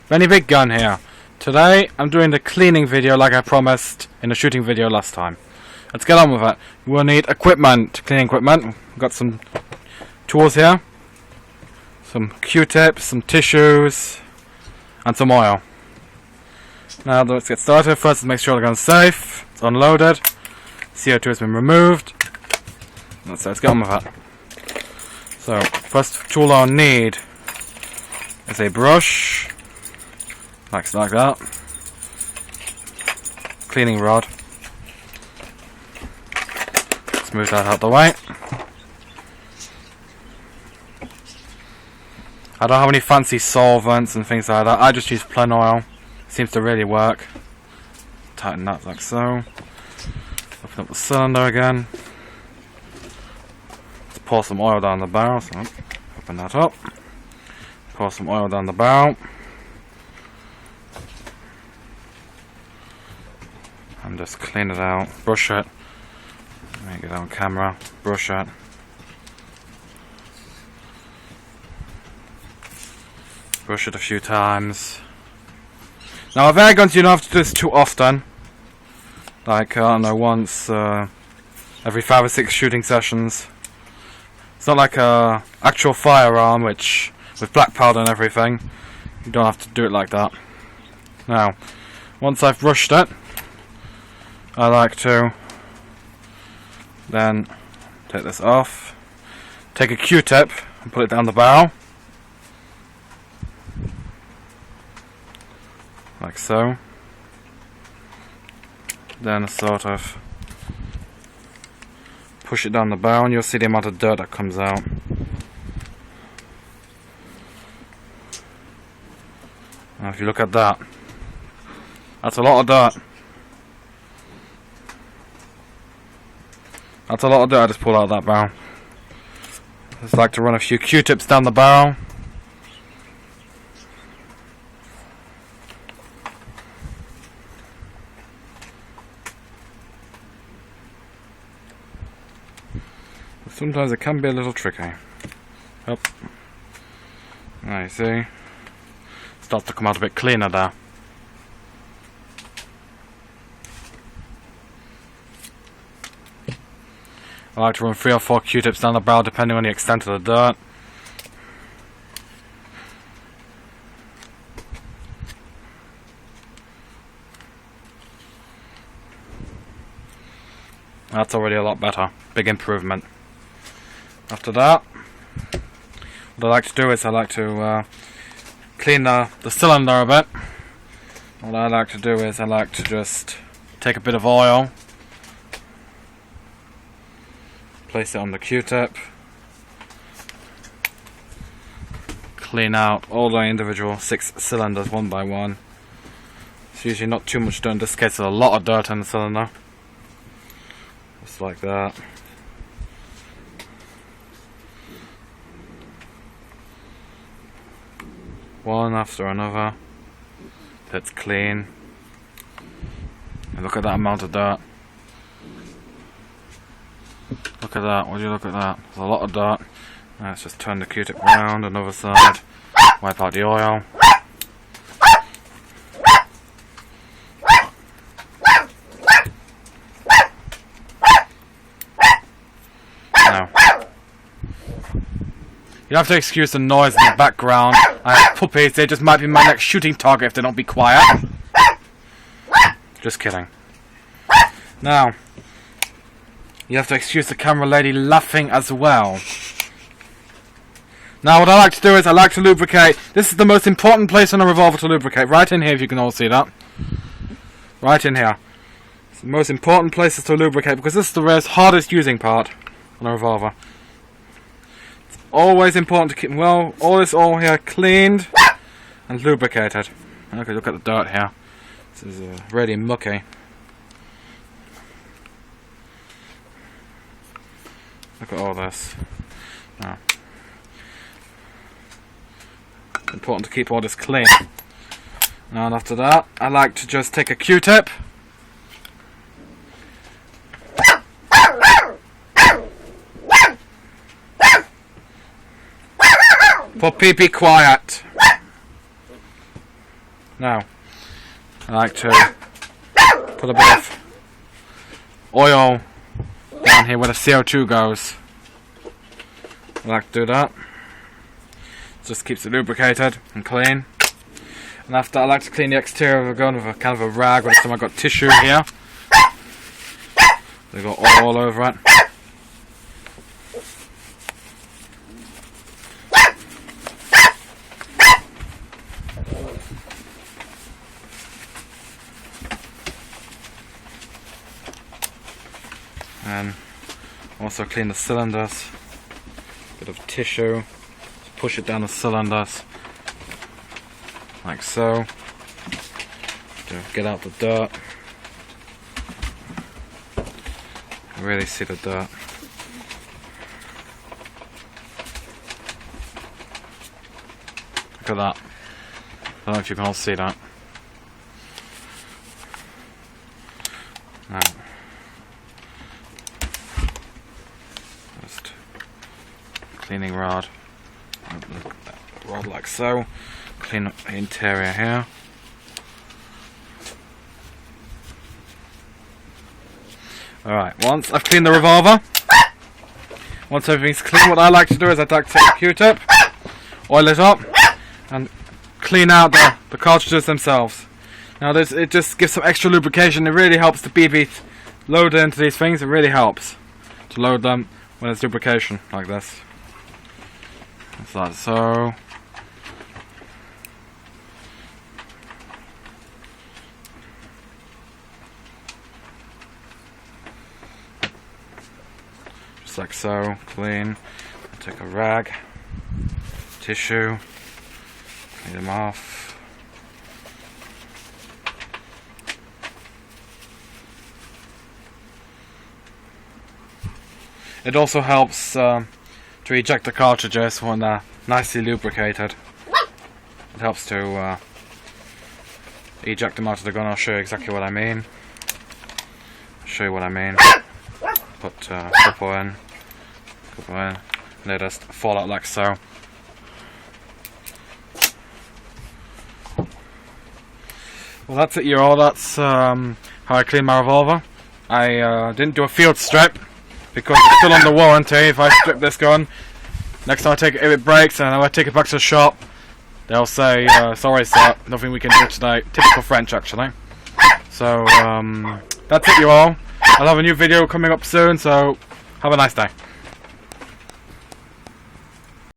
Benny Big Gun here. Today I'm doing the cleaning video like I promised in the shooting video last time. Let's get on with it. We'll need equipment, cleaning equipment. We've got some tools here, some Q-tips, some tissues, and some oil. Now let's get started. First, let's make sure the gun's safe. It's unloaded. CO2 has been removed. Let's get on with it. So, first tool I'll need is a brush, like that. Cleaning rod. Let's move that out the way. I don't have any fancy solvents and things like that. I just use plain oil. Seems to really work. Tighten that like so. Open up the cylinder again. Let's pour some oil down the barrel. So open that up. Pour some oil down the barrel. And just clean it out. Brush it. Make it on camera. Brush it. Brush it a few times. Now with air guns you don't have to do this too often. Like, I don't know, once every 5 or 6 shooting sessions. It's not like a actual firearm, which with black powder and everything, you don't have to do it like that. Now, once I've brushed it, I like to then take this off, take a Q-tip and put it down the barrel, like so. Then sort of push it down the barrel and you'll see the amount of dirt that comes out. Now if you look at that, that's a lot of dirt. That's a lot of dirt I just pulled out of that barrel. I just like to run a few Q-tips down the barrel. Sometimes it can be a little tricky. Up. Now you see, starts to come out a bit cleaner there. I like to run 3 or 4 Q-tips down the barrel depending on the extent of the dirt. That's already a lot better. Big improvement. After that, what I like to do is I like to clean the cylinder a bit. What I like to do is I like to just take a bit of oil, place it on the Q-tip, clean out all the individual 6 cylinders one by one. It's usually not too much dirt. In this case, there's a lot of dirt in the cylinder. Just like that. One after another. That's clean. And look at that amount of dirt. Look at that. Would you look at that? There's a lot of dirt. Now let's just turn the Q-tip round, another side. Wipe out the oil. Now, you have to excuse the noise in the background. I have puppies, they just might be my next shooting target if they don't be quiet. Just kidding. Now, you have to excuse the camera lady laughing as well. Now what I like to do is I like to lubricate. This is the most important place on a revolver to lubricate. Right in here, if you can all see that. Right in here. It's the most important places to lubricate because this is the hardest using part on a revolver. Always important to keep all this oil here cleaned and lubricated. Okay, look at the dirt here. This is really mucky. Look at all this. Now, important to keep all this clean. Now, and after that, I like to just take a Q-tip. Puppy, be quiet. Now, I like to put a bit of oil down here where the CO2 goes. I like to do that. Just keeps it lubricated and clean. And after, I like to clean the exterior of the gun with a kind of a rag. Or I've got tissue here. They've got oil all over it. And also clean the cylinders. Bit of tissue. Just push it down the cylinders. Like so. To get out the dirt. Really see the dirt. Look at that. I don't know if you can all see that. Now, just cleaning rod. Rod like so. Clean up the interior here. Alright, once I've cleaned the revolver, once everything's clean, what I like to do is I like to take a Q-tip, oil it up, and clean out the cartridges themselves. Now it just gives some extra lubrication. It really helps the BB load into these things. It really helps to load them when there's lubrication like this. Like so. Like so, clean. Take a rag, tissue, clean them off. It also helps to eject the cartridges when they're nicely lubricated. It helps to eject them out of the gun. I'll show you exactly what I mean. Put couple in, and they just fall out like so. Well, that's it, you all. That's how I clean my revolver. I didn't do a field strip because it's still under warranty. If I strip this gun, next time I take it, if it breaks and I take it back to the shop, they'll say, sorry sir, nothing we can do today. Typical French, actually. So, that's it, you all. I'll have a new video coming up soon, so have a nice day.